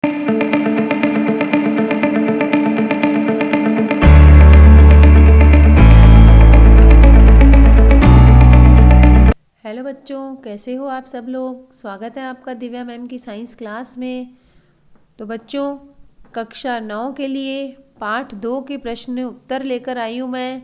Hello बच्चों, कैसे हो आप सब लोग। स्वागत है आपका दिव्या मैम की साइंस क्लास में। तो बच्चों, कक्षा 9 के लिए पाठ 2 के प्रश्न उत्तर लेकर आई हूँ मैं।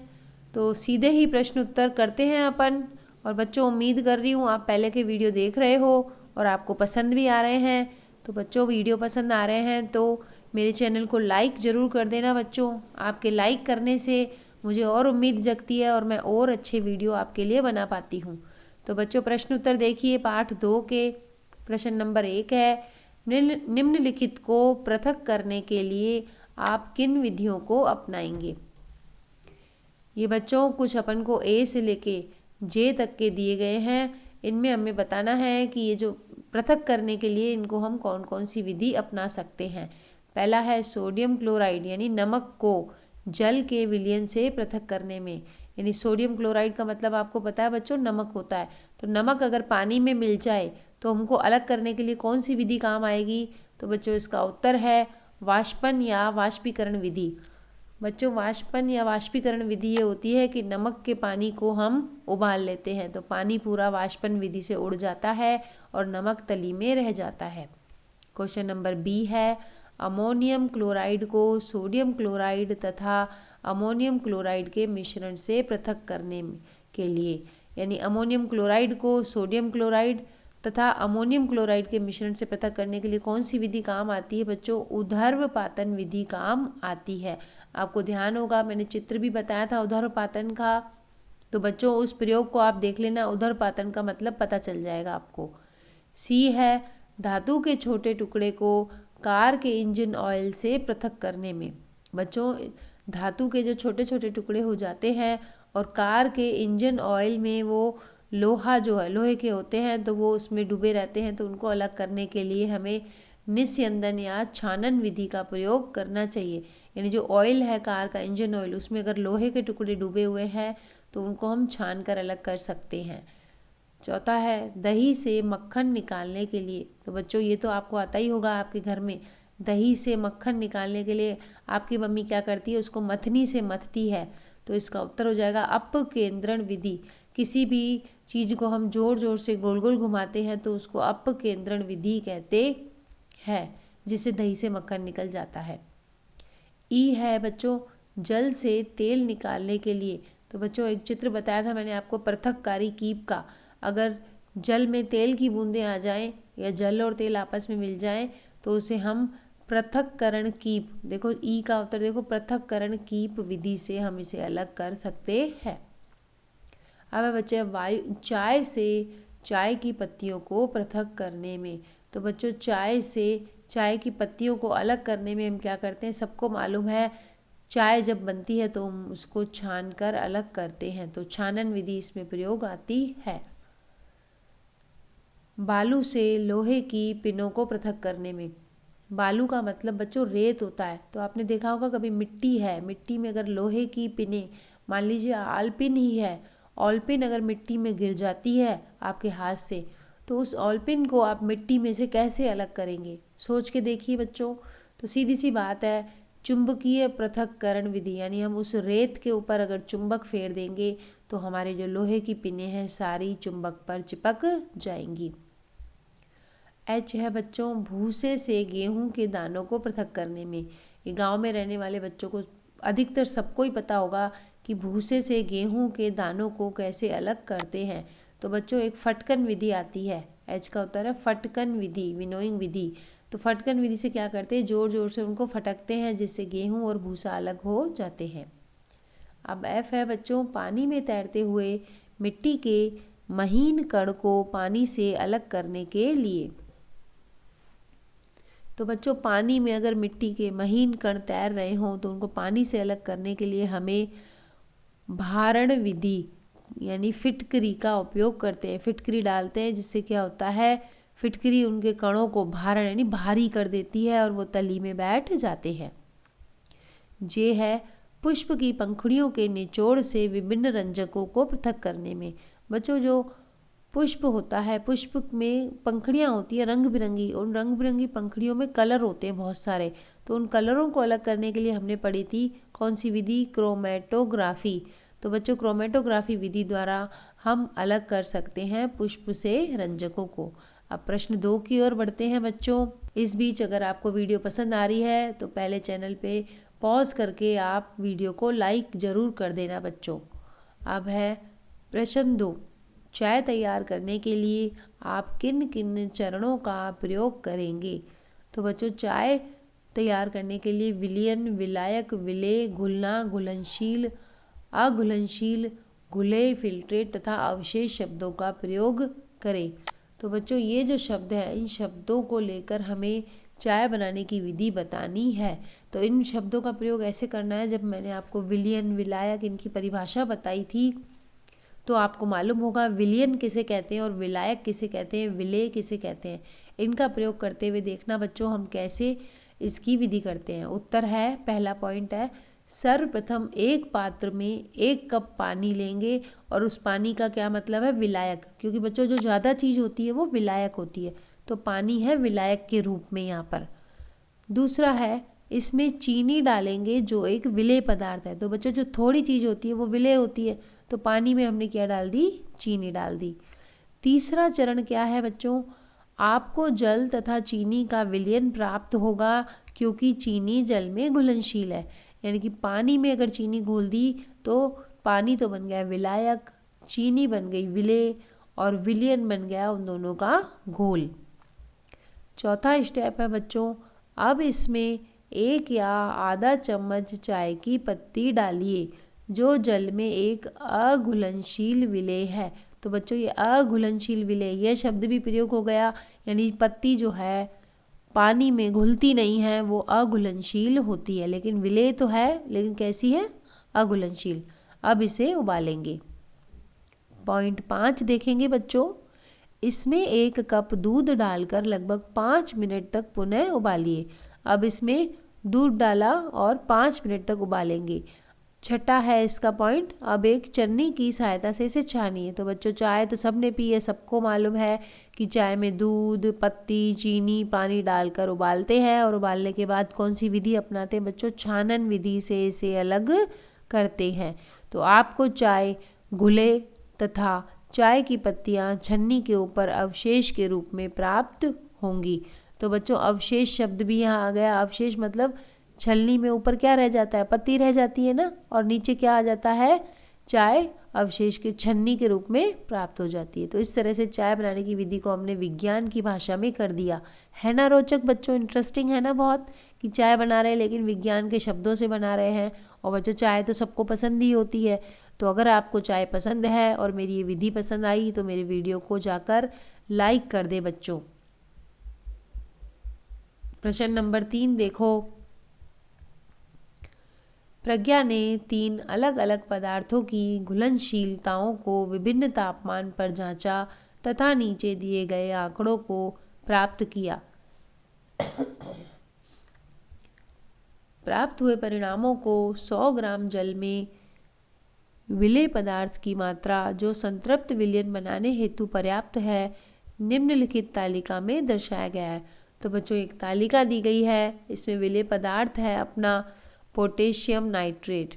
तो सीधे ही प्रश्न उत्तर करते हैं अपन। और बच्चों, उम्मीद कर रही हूँ आप पहले के वीडियो देख रहे हो और आपको पसंद भी आ रहे हैं। तो बच्चों, वीडियो पसंद आ रहे हैं तो मेरे चैनल को लाइक ज़रूर कर देना बच्चों। आपके लाइक करने से मुझे और उम्मीद जगती है और मैं और अच्छे वीडियो आपके लिए बना पाती हूँ। तो बच्चों, प्रश्न उत्तर देखिए। पाठ 2 के प्रश्न नंबर 1 है, निम्नलिखित को पृथक करने के लिए आप किन विधियों को अपनाएंगे। ये बच्चों कुछ अपन को ए से लेके जे तक के दिए गए हैं। इनमें हमें बताना है कि ये जो पृथक करने के लिए इनको हम कौन कौन सी विधि अपना सकते हैं। पहला है सोडियम क्लोराइड यानी नमक को जल के विलयन से पृथक करने में। यानी सोडियम क्लोराइड का मतलब आपको पता है बच्चों, नमक होता है। तो नमक अगर पानी में मिल जाए तो हमको अलग करने के लिए कौन सी विधि काम आएगी। तो बच्चों, इसका उत्तर है वाष्पन या वाष्पीकरण विधि। बच्चों, वाष्पन या वाष्पीकरण विधि ये होती है कि नमक के पानी को हम उबाल लेते हैं तो पानी पूरा वाष्पन विधि से उड़ जाता है और नमक तली में रह जाता है। क्वेश्चन नंबर बी है, अमोनियम क्लोराइड को सोडियम क्लोराइड तथा अमोनियम क्लोराइड के मिश्रण से पृथक करने के लिए। यानी अमोनियम क्लोराइड को सोडियम क्लोराइड तथा अमोनियम क्लोराइड के मिश्रण से पृथक करने के लिए कौन सी विधि काम आती है बच्चों। ऊर्ध्वपातन विधि काम आती है। आपको ध्यान होगा मैंने चित्र भी बताया था ऊर्ध्वपातन का। तो बच्चों, उस प्रयोग को आप देख लेना, ऊर्ध्वपातन का मतलब पता चल जाएगा आपको। सी है, धातु के छोटे टुकड़े को कार के इंजन ऑयल से पृथक करने में। बच्चों, धातु के जो छोटे छोटे टुकड़े हो जाते हैं और कार के इंजन ऑयल में वो लोहा जो है लोहे के होते हैं तो वो उसमें डूबे रहते हैं। तो उनको अलग करने के लिए हमें निस्यंदन या छानन विधि का प्रयोग करना चाहिए। यानी जो ऑयल है कार का इंजन ऑयल, उसमें अगर लोहे के टुकड़े डूबे हुए हैं तो उनको हम छान कर अलग कर सकते हैं। चौथा है, दही से मक्खन निकालने के लिए। तो बच्चों, ये तो आपको आता ही होगा आपके घर में। दही से मक्खन निकालने के लिए आपकी मम्मी क्या करती है, उसको मथनी से मथती है। तो इसका उत्तर हो जाएगा अपकेंद्रण विधि। किसी भी चीज़ को हम जोर जोर से गोल गोल घुमाते हैं तो उसको अपकेंद्रण विधि कहते हैं, जिससे दही से मक्खन निकल जाता है। ई है बच्चों, जल से तेल निकालने के लिए। तो बच्चों, एक चित्र बताया था मैंने आपको पृथककारी कीप का। अगर जल में तेल की बूंदें आ जाएं या जल और तेल आपस में मिल जाएं तो उसे हम पृथक्करण कीप, देखो ई का उत्तर देखो, पृथक्करण कीप विधि से हम इसे अलग कर सकते हैं। अब है बच्चे वायु चाय से चाय की पत्तियों को पृथक करने में। तो बच्चों, चाय से चाय की पत्तियों को अलग करने में हम क्या करते हैं, सबको मालूम है चाय जब बनती है तो हम उसको छान कर अलग करते हैं। तो छानन विधि इसमें प्रयोग आती है। बालू से लोहे की पिनों को पृथक करने में। बालू का मतलब बच्चों रेत होता है। तो आपने देखा होगा कभी मिट्टी है, मिट्टी में अगर लोहे की पिनें, मान लीजिए आलपिन ही है, ऑलपिन अगर मिट्टी में गिर जाती है आपके हाथ से तो उस ऑलपिन को आप मिट्टी में से कैसे अलग करेंगे, सोच के देखिए बच्चों। तो सीधी सी बात है, चुंबकीय पृथक्करण विधि। यानी हम उस रेत के ऊपर अगर चुंबक फेर देंगे तो हमारे जो लोहे की पिनें हैं सारी चुंबक पर चिपक जाएंगी। एच है बच्चों, भूसे से गेहूं के दानों को पृथक करने में। ये गांव में रहने वाले बच्चों को अधिकतर सबको ही पता होगा कि भूसे से गेहूं के दानों को कैसे अलग करते हैं। तो बच्चों, एक फटकन विधि आती है। एच का उत्तर है फटकन विधि, विनोइंग विधि। तो फटकन विधि से क्या करते हैं, जोर जोर से उनको फटकते हैं जिससे गेहूं और भूसा अलग हो जाते हैं। अब एफ है बच्चों, पानी में तैरते हुए मिट्टी के महीन कण को पानी से अलग करने के लिए। तो बच्चों, पानी में अगर मिट्टी के महीन कण तैर रहे हों तो उनको पानी से अलग करने के लिए हमें भारण विधि यानी फिटकरी का उपयोग करते हैं। फिटकरी डालते हैं जिससे क्या होता है, फिटकरी उनके कणों को भारण यानी भारी कर देती है और वो तली में बैठ जाते हैं। जे है, पुष्प की पंखुड़ियों के निचोड़ से विभिन्न रंजकों को पृथक करने में। बच्चों, जो पुष्प होता है, पुष्प में पंखुड़ियाँ होती है रंग बिरंगी, उन रंग बिरंगी पंखुड़ियों में कलर होते हैं बहुत सारे। तो उन कलरों को अलग करने के लिए हमने पढ़ी थी कौन सी विधि? क्रोमेटोग्राफी। तो बच्चों क्रोमेटोग्राफी विधि द्वारा हम अलग कर सकते हैं पुष्प से रंजकों को। अब प्रश्न 2 की ओर बढ़ते हैं बच्चों। इस बीच अगर आपको वीडियो पसंद आ रही है तो पहले चैनल पे पॉज करके आप वीडियो को लाइक ज़रूर कर देना बच्चों। अब है प्रश्न 2। चाय तैयार करने के लिए आप किन किन चरणों का प्रयोग करेंगे? तो बच्चों चाय तैयार करने के लिए विलयन, विलायक, विलेय, घुलना, घुलनशील, अघुलनशील, घुले, फिल्ट्रेट तथा अवशेष शब्दों का प्रयोग करें। तो बच्चों ये जो शब्द है इन शब्दों को लेकर हमें चाय बनाने की विधि बतानी है। तो इन शब्दों का प्रयोग ऐसे करना है, जब मैंने आपको विलयन, विलायक इनकी परिभाषा बताई थी तो आपको मालूम होगा विलयन किसे कहते हैं और विलायक किसे कहते हैं, विलेय किसे कहते हैं। इनका प्रयोग करते हुए देखना बच्चों हम कैसे इसकी विधि करते हैं। उत्तर है, पहला पॉइंट है, सर्वप्रथम एक पात्र में 1 कप पानी लेंगे और उस पानी का क्या मतलब है? विलायक, क्योंकि बच्चों जो ज़्यादा चीज़ होती है वो विलायक होती है, तो पानी है विलायक के रूप में यहाँ पर। दूसरा है, इसमें चीनी डालेंगे जो एक विलेय पदार्थ है। तो बच्चों जो थोड़ी चीज़ होती है वो विलेय होती है, तो पानी में हमने क्या डाल दी? चीनी डाल दी। तीसरा चरण क्या है बच्चों? आपको जल तथा चीनी का विलयन प्राप्त होगा क्योंकि चीनी जल में घुलनशील है। यानी कि पानी में अगर चीनी घोल दी तो पानी तो बन गया विलायक, चीनी बन गई विलेय और विलयन बन गया उन दोनों का घोल। चौथा स्टेप है बच्चों, अब इसमें 1 या आधा चम्मच चाय की पत्ती डालिए जो जल में एक अघुलनशील विलेय है। तो बच्चों ये अघुलनशील विलेय, यह शब्द भी प्रयोग हो गया, यानी पत्ती जो है पानी में घुलती नहीं है, वो अघुलनशील होती है, लेकिन विलेय तो है, लेकिन कैसी है? अघुलनशील। अब इसे उबालेंगे। पॉइंट 5 देखेंगे बच्चों, इसमें 1 कप दूध डालकर लगभग 5 मिनट तक पुनः उबालिए। अब इसमें दूध डाला और 5 मिनट तक उबालेंगे। छठा है इसका पॉइंट, अब एक छन्नी की सहायता से इसे छानिए। तो बच्चों चाय तो सबने पी है, सबको मालूम है कि चाय में दूध, पत्ती, चीनी, पानी डालकर उबालते हैं और उबालने के बाद कौन सी विधि अपनाते हैं बच्चों? छानन विधि से इसे अलग करते हैं। तो आपको चाय घुले तथा चाय की पत्तियां छन्नी के ऊपर अवशेष के रूप में प्राप्त होंगी। तो बच्चों अवशेष शब्द भी यहाँ आ गया। अवशेष मतलब छलनी में ऊपर क्या रह जाता है? पत्ती रह जाती है ना, और नीचे क्या आ जाता है? चाय अवशेष के छन्नी के रूप में प्राप्त हो जाती है। तो इस तरह से चाय बनाने की विधि को हमने विज्ञान की भाषा में कर दिया। है ना रोचक बच्चों? इंटरेस्टिंग है ना बहुत, कि चाय बना रहे हैं लेकिन विज्ञान के शब्दों से बना रहे हैं। और बच्चों चाय तो सबको पसंद ही होती है, तो अगर आपको चाय पसंद है और मेरी ये विधि पसंद आई तो मेरे वीडियो को जाकर लाइक कर दे बच्चों। प्रश्न नंबर 3 देखो, प्रज्ञा ने 3 अलग अलग पदार्थों की घुलनशीलताओं को विभिन्न तापमान पर जांचा तथा नीचे दिए गए आंकड़ों को प्राप्त किया। प्राप्त हुए परिणामों को 100 ग्राम जल में विलेय पदार्थ की मात्रा जो संतृप्त विलयन बनाने हेतु पर्याप्त है निम्नलिखित तालिका में दर्शाया गया है। तो बच्चों एक तालिका दी गई है, इसमें विलेय पदार्थ है अपना पोटेशियम नाइट्रेट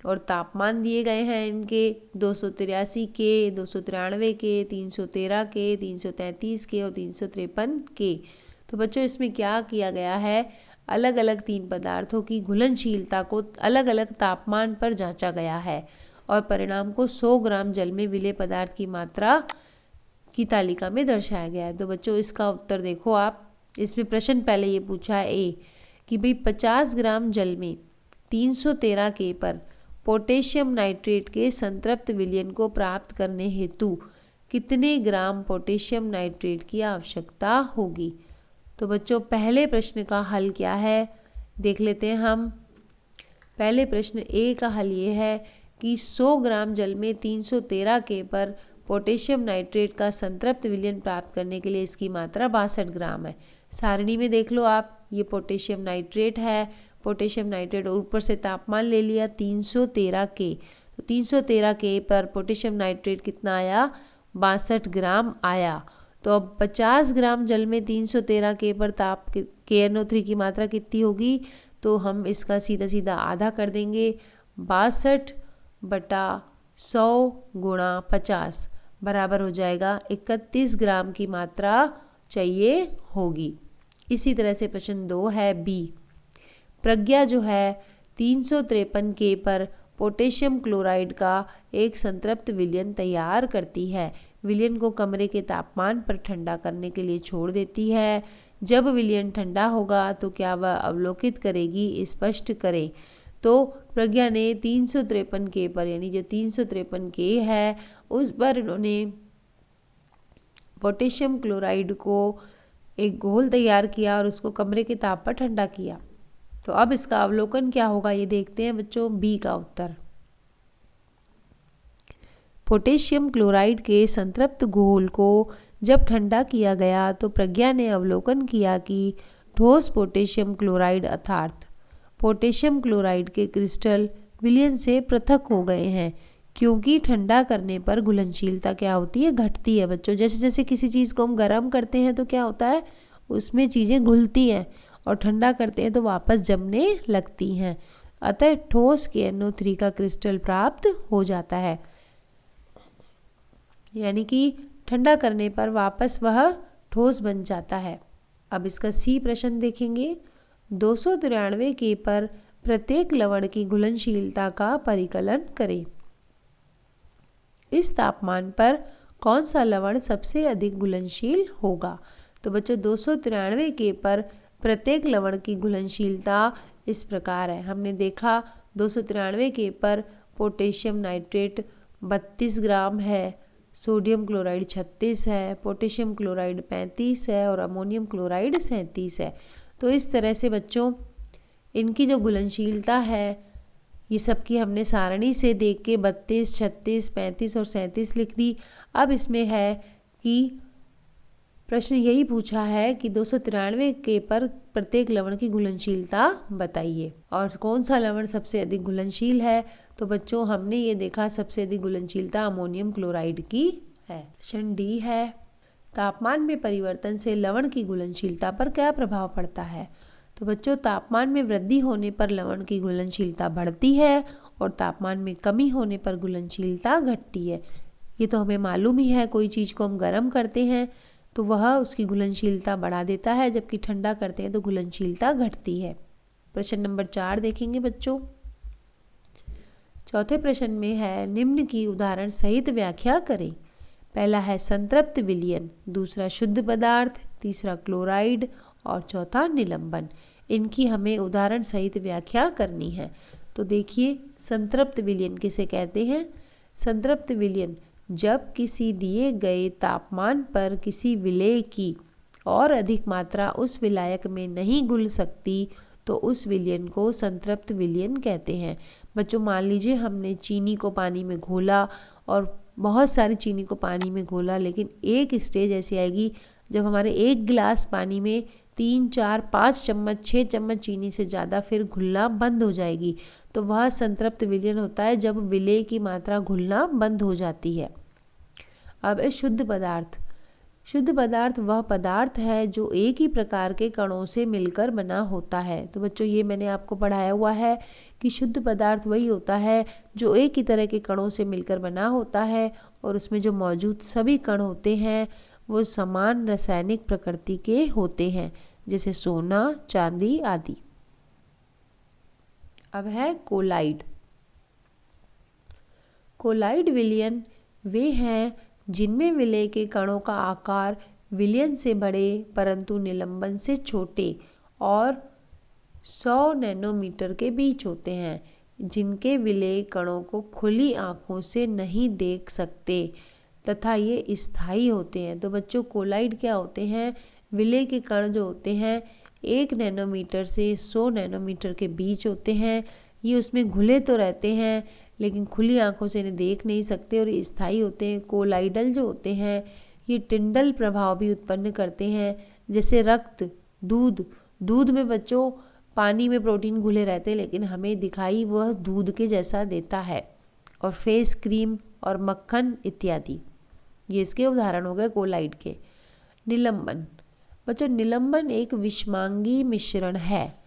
और तापमान दिए गए हैं इनके 283 के, 293 के, 313 के, 333 के और 353 के। तो बच्चों इसमें क्या किया गया है? अलग अलग 3 पदार्थों की घुलनशीलता को अलग अलग तापमान पर जांचा गया है और परिणाम को 100 ग्राम जल में विलेय पदार्थ की मात्रा की तालिका में दर्शाया गया है। तो बच्चों इसका उत्तर देखो आप। इसमें प्रश्न पहले ये पूछा है ए कि भाई 50 ग्राम जल में 313 के पर पोटेशियम नाइट्रेट के संतृप्त विलयन को प्राप्त करने हेतु कितने ग्राम पोटेशियम नाइट्रेट की आवश्यकता होगी। तो बच्चों पहले प्रश्न का हल क्या है देख लेते हैं हम। पहले प्रश्न ए का हल ये है कि 100 ग्राम जल में 313 के पर पोटेशियम नाइट्रेट का संतृप्त विलयन प्राप्त करने के लिए इसकी मात्रा 62 ग्राम है। सारणी में देख लो आप, ये पोटेशियम नाइट्रेट है, पोटेशियम नाइट्रेट और ऊपर से तापमान ले लिया 313 के, तो 313 के पर पोटेशियम नाइट्रेट कितना आया 62 ग्राम आया। तो अब 50 ग्राम जल में 313 के पर ताप KNO3 की मात्रा कितनी होगी? तो हम इसका सीधा सीधा आधा कर देंगे। 62/100 गुणा 50 बराबर हो जाएगा 31 ग्राम की मात्रा चाहिए होगी। इसी तरह से प्रश्न 2 है बी। प्रज्ञा जो है 353 के पर पोटेशियम क्लोराइड का एक संतृप्त विलयन तैयार करती है। विलयन को कमरे के तापमान पर ठंडा करने के लिए छोड़ देती है। जब विलयन ठंडा होगा तो क्या वह अवलोकित करेगी, स्पष्ट करें। तो प्रज्ञा ने 353 के पर, यानी जो 353 के है उस पर इन्होंने पोटेशियम क्लोराइड को एक घोल तैयार किया और उसको कमरे के ताप पर ठंडा किया। तो अब इसका अवलोकन क्या होगा ये देखते हैं बच्चों। बी का उत्तर। पोटेशियम क्लोराइड के संतृप्त घोल को जब ठंडा किया गया तो प्रज्ञा ने अवलोकन किया कि ठोस पोटेशियम क्लोराइड अर्थात पोटेशियम क्लोराइड के क्रिस्टल विलयन से पृथक हो गए हैं, क्योंकि ठंडा करने पर घुलनशीलता क्या होती है, घटती है बच्चों। जैसे जैसे किसी चीज़ को हम गर्म करते हैं तो क्या होता है, उसमें चीज़ें घुलती हैं, और ठंडा करते हैं तो वापस जमने लगती हैं। अतः ठोस KNO3 का क्रिस्टल प्राप्त हो जाता है, यानी कि ठंडा करने पर वापस वह ठोस बन जाता है। अब इसका सी प्रश्न देखेंगे। 293 के पर प्रत्येक लवण की घुलनशीलता का परिकलन करें। इस तापमान पर कौन सा लवण सबसे अधिक घुलनशील होगा? तो बच्चों 293 के पर प्रत्येक लवण की घुलनशीलता इस प्रकार है। हमने देखा 293 के पर पोटेशियम नाइट्रेट 32 ग्राम है, सोडियम क्लोराइड 36 है, पोटेशियम क्लोराइड 35 है और अमोनियम क्लोराइड 37 है। तो इस तरह से बच्चों इनकी जो घुलनशीलता है ये सब की हमने सारणी से देख के 32, 36, 35 और 37 लिख दी। अब इसमें है कि प्रश्न यही पूछा है कि 293 के पर प्रत्येक लवण की घुलनशीलता बताइए और कौन सा लवण सबसे अधिक घुलनशील है। तो बच्चों हमने ये देखा सबसे अधिक घुलनशीलता अमोनियम क्लोराइड की है। प्रश्न डी है, तापमान में परिवर्तन से लवण की घुलनशीलता पर क्या प्रभाव पड़ता है? तो बच्चों तापमान में वृद्धि होने पर लवण की घुलनशीलता बढ़ती है और तापमान में कमी होने पर घुलनशीलता घटती है। ये तो हमें मालूम ही है, कोई चीज़ को हम गर्म करते हैं तो वह उसकी घुलनशीलता बढ़ा देता है, जबकि ठंडा करते हैं तो घुलनशीलता घटती है। प्रश्न नंबर 4 देखेंगे बच्चों। चौथे प्रश्न में है निम्न की उदाहरण सहित व्याख्या करें। पहला है संतृप्त विलयन, दूसरा शुद्ध पदार्थ, तीसरा क्लोराइड और चौथा निलंबन। इनकी हमें उदाहरण सहित व्याख्या करनी है। तो देखिए संतृप्त विलयन किसे कहते हैं? संतृप्त विलयन जब किसी दिए गए तापमान पर किसी विलेय की और अधिक मात्रा उस विलायक में नहीं घुल सकती तो उस विलयन को संतृप्त विलयन कहते हैं। बच्चों मान लीजिए हमने चीनी को पानी में घोला और बहुत सारी चीनी को पानी में घोला, लेकिन एक स्टेज ऐसी आएगी जब हमारे एक गिलास पानी में 3, 4, 5 चम्मच 6 चम्मच चीनी से ज़्यादा फिर घुलना बंद हो जाएगी। तो वह संतृप्त विलयन होता है जब विलेय की मात्रा घुलना बंद हो जाती है। अब शुद्ध पदार्थ। शुद्ध पदार्थ वह पदार्थ है जो एक ही प्रकार के कणों से मिलकर बना होता है। तो बच्चों ये मैंने आपको पढ़ाया हुआ है कि शुद्ध पदार्थ वही होता है जो एक ही तरह के कणों से मिलकर बना होता है और उसमें जो मौजूद सभी कण होते हैं वो समान रासायनिक प्रकृति के होते हैं, जैसे सोना, चांदी आदि। अब है कोलाइड। कोलाइड विलयन वे हैं जिनमें विलेय के कणों का आकार विलयन से बड़े परंतु निलंबन से छोटे और 100 नैनोमीटर के बीच होते हैं, जिनके विलेय कणों को खुली आंखों से नहीं देख सकते तथा ये स्थायी होते हैं। तो बच्चों कोलाइड क्या होते हैं? विलेय के कण जो होते हैं 1 नैनोमीटर से 100 नैनोमीटर के बीच होते हैं। ये उसमें घुले तो रहते हैं लेकिन खुली आंखों से इन्हें देख नहीं सकते और ये स्थायी होते हैं। कोलाइडल जो होते हैं ये टिंडल प्रभाव भी उत्पन्न करते हैं, जैसे रक्त, दूध में बच्चों पानी में प्रोटीन घुले रहते हैं लेकिन हमें दिखाई वह दूध के जैसा देता है, और फेस क्रीम और मक्खन इत्यादि। ये इसके उदाहरण हो गए कोलाइड के। निलंबन, बच्चों निलंबन एक विषमांगी मिश्रण है।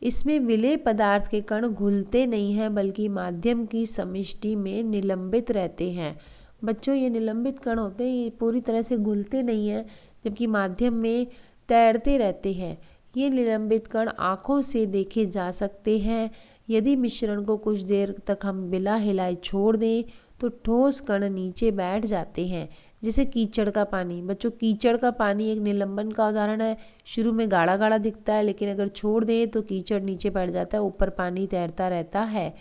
इसमें विलेय पदार्थ के कण घुलते नहीं हैं बल्कि माध्यम की समष्टि में निलंबित रहते हैं। बच्चों ये निलंबित कण होते हैं, ये पूरी तरह से घुलते नहीं हैं जबकि माध्यम में तैरते रहते हैं। ये निलंबित कण आँखों से देखे जा सकते हैं। यदि मिश्रण को कुछ देर तक हम बिना हिलाए छोड़ दें तो ठोस कण नीचे बैठ जाते हैं, जैसे कीचड़ का पानी। बच्चों कीचड़ का पानी एक निलंबन का उदाहरण है। शुरू में गाढ़ा गाढ़ा दिखता है लेकिन अगर छोड़ दें तो कीचड़ नीचे बैठ जाता है, ऊपर पानी तैरता रहता है।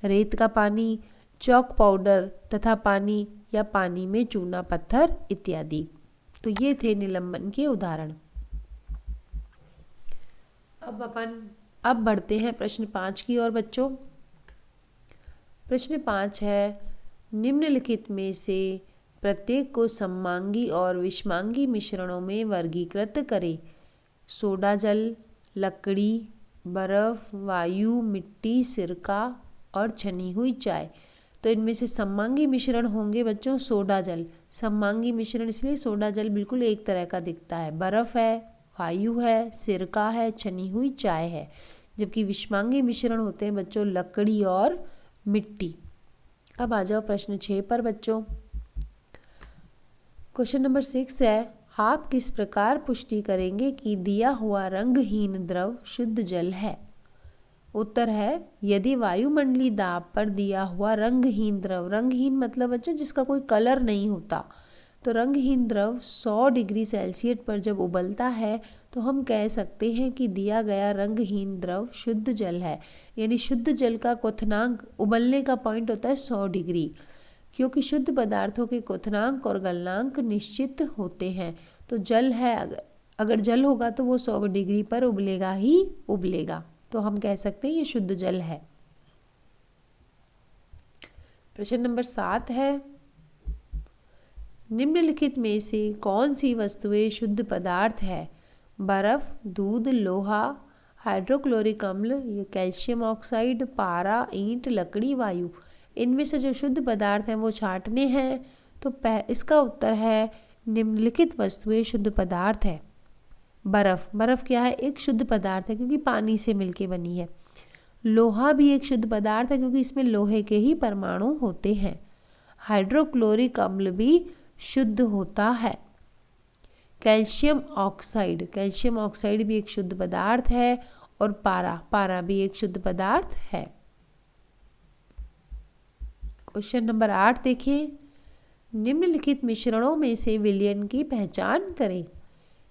रेत का पानी, चॉक पाउडर तथा पानी या पानी में चूना पत्थर इत्यादि। तो ये थे निलंबन के उदाहरण। अब बढ़ते हैं प्रश्न 5 की ओर बच्चों। प्रश्न 5 है, निम्नलिखित में से प्रत्येक को सममांगी और विषमांगी मिश्रणों में वर्गीकृत करें। सोडा जल, लकड़ी, बर्फ, वायु, मिट्टी, सिरका और छनी हुई चाय। तो इनमें से सममांगी मिश्रण होंगे बच्चों सोडा जल। सममांगी मिश्रण इसलिए सोडा जल बिल्कुल एक तरह का दिखता है। बर्फ है, वायु है, सिरका है, छनी हुई चाय है। जबकि विषमांगी मिश्रण होते हैं बच्चों लकड़ी और मिट्टी। अब आ जाओ प्रश्न 6 पर बच्चों। क्वेश्चन नंबर 6 है, आप किस प्रकार पुष्टि करेंगे कि दिया हुआ रंगहीन द्रव शुद्ध जल है। उत्तर है, यदि वायुमंडलीय दाब पर दिया हुआ रंगहीन द्रव, रंगहीन मतलब बच्चों जिसका कोई कलर नहीं होता, तो रंगहीन द्रव 100 डिग्री सेल्सियस पर जब उबलता है तो हम कह सकते हैं कि दिया गया रंगहीन द्रव शुद्ध जल है। यानी शुद्ध जल का क्वथनांक, उबलने का पॉइंट होता है 100 डिग्री, क्योंकि शुद्ध पदार्थों के क्वथनांक और गलनांक निश्चित होते हैं। तो जल है, अगर जल होगा तो वो 100 डिग्री पर उबलेगा ही उबलेगा, तो हम कह सकते हैं ये शुद्ध जल है। प्रश्न नंबर 7 है, निम्नलिखित में से कौन सी वस्तुएं शुद्ध पदार्थ है। बर्फ, दूध, लोहा, हाइड्रोक्लोरिक अम्ल, ये कैल्शियम ऑक्साइड, पारा, ईंट, लकड़ी, वायु। इनमें से जो शुद्ध पदार्थ हैं वो छांटने हैं। तो इसका उत्तर है निम्नलिखित वस्तुएं शुद्ध पदार्थ है। बर्फ, बर्फ क्या है, एक शुद्ध पदार्थ है क्योंकि पानी से मिलके बनी है। लोहा भी एक शुद्ध पदार्थ है क्योंकि इसमें लोहे के ही परमाणु होते हैं। हाइड्रोक्लोरिक अम्ल भी शुद्ध होता है। कैल्शियम ऑक्साइड, कैल्शियम ऑक्साइड भी एक शुद्ध पदार्थ है। और पारा, पारा भी एक शुद्ध पदार्थ है। क्वेश्चन नंबर 8 देखिए, निम्नलिखित मिश्रणों में से विलयन की पहचान करें।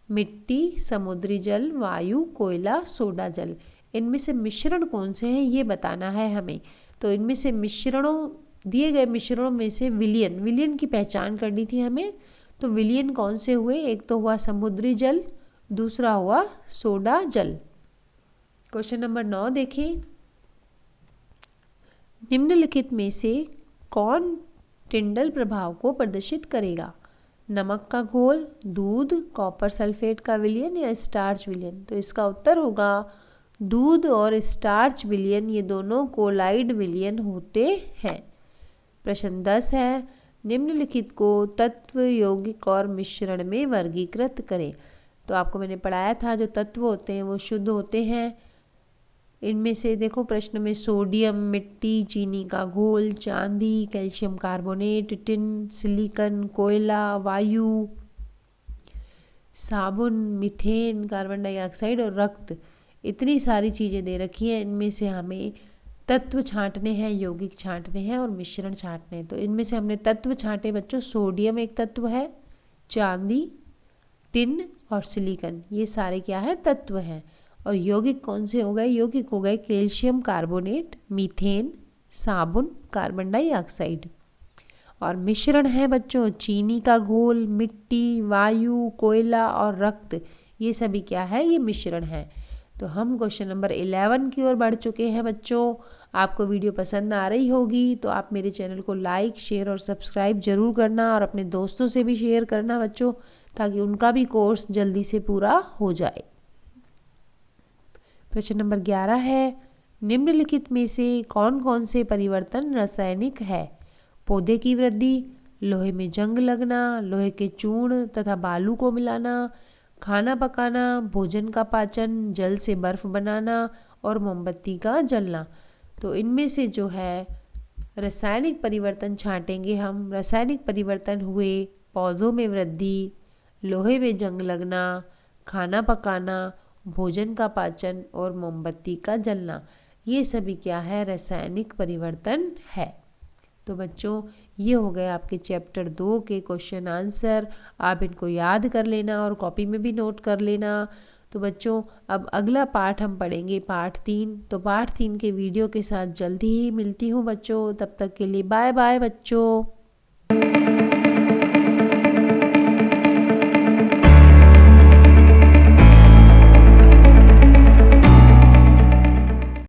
मिट्टी, समुद्री जल, वायु, कोयला, सोडा जल। इनमें से मिश्रण कौन से हैं ये बताना है हमें। तो इनमें से मिश्रणों, दिए गए मिश्रणों में से विलयन, विलयन की पहचान करनी थी हमें। तो विलयन कौन से हुए, एक तो हुआ समुद्री जल, दूसरा हुआ सोडा जल। क्वेश्चन नंबर 9 देखिए, निम्नलिखित में से कौन टिंडल प्रभाव को प्रदर्शित करेगा। नमक का घोल, दूध, कॉपर सल्फेट का विलयन या स्टार्च विलयन। तो इसका उत्तर होगा दूध और स्टार्च विलयन, ये दोनों कोलाइड विलयन होते हैं। प्रश्न 10 है, निम्नलिखित को तत्व, यौगिक और मिश्रण में वर्गीकृत करें। तो आपको मैंने पढ़ाया था जो तत्व होते हैं वो शुद्ध होते हैं। इनमें से देखो प्रश्न में सोडियम, मिट्टी, चीनी का घोल, चांदी, कैल्शियम कार्बोनेट, टिन, सिलिकॉन, कोयला, वायु, साबुन, मीथेन, कार्बन डाइऑक्साइड और रक्त, इतनी सारी चीज़ें दे रखी हैं। इनमें से हमें तत्व छांटने हैं, यौगिक छांटने हैं और मिश्रण छांटने हैं। तो इनमें से हमने तत्व छांटे बच्चों, सोडियम एक तत्व है, चांदी, टिन और सिलिकॉन, ये सारे क्या है, तत्व हैं। और यौगिक कौन से हो गए, यौगिक हो गए कैल्शियम कार्बोनेट, मीथेन, साबुन, कार्बन डाइऑक्साइड। और मिश्रण है बच्चों चीनी का घोल, मिट्टी, वायु, कोयला और रक्त, ये सभी क्या है, ये मिश्रण है। तो हम क्वेश्चन नंबर 11 की ओर बढ़ चुके हैं बच्चों। आपको वीडियो पसंद आ रही होगी तो आप मेरे चैनल को लाइक, शेयर और सब्सक्राइब जरूर करना और अपने दोस्तों से भी शेयर करना बच्चों, ताकि उनका भी कोर्स जल्दी से पूरा हो जाए। प्रश्न नंबर 11 है, निम्नलिखित में से कौन कौन से परिवर्तन रासायनिक है। पौधे की वृद्धि, लोहे में जंग लगना, लोहे के चूर्ण तथा बालू को मिलाना, खाना पकाना, भोजन का पाचन, जल से बर्फ बनाना और मोमबत्ती का जलना। तो इनमें से जो है रासायनिक परिवर्तन छांटेंगे हम। रासायनिक परिवर्तन हुए पौधों में वृद्धि, लोहे में जंग लगना, खाना पकाना, भोजन का पाचन और मोमबत्ती का जलना। ये सभी क्या है? रासायनिक परिवर्तन है। तो बच्चों ये हो गए आपके चैप्टर 2 के क्वेश्चन आंसर। आप इनको याद कर लेना और कॉपी में भी नोट कर लेना। तो बच्चों अब अगला पाठ हम पढ़ेंगे पाठ 3। तो पाठ 3 के वीडियो के साथ जल्दी ही मिलती हूँ बच्चों। तब तक के लिए बाय बाय बच्चों।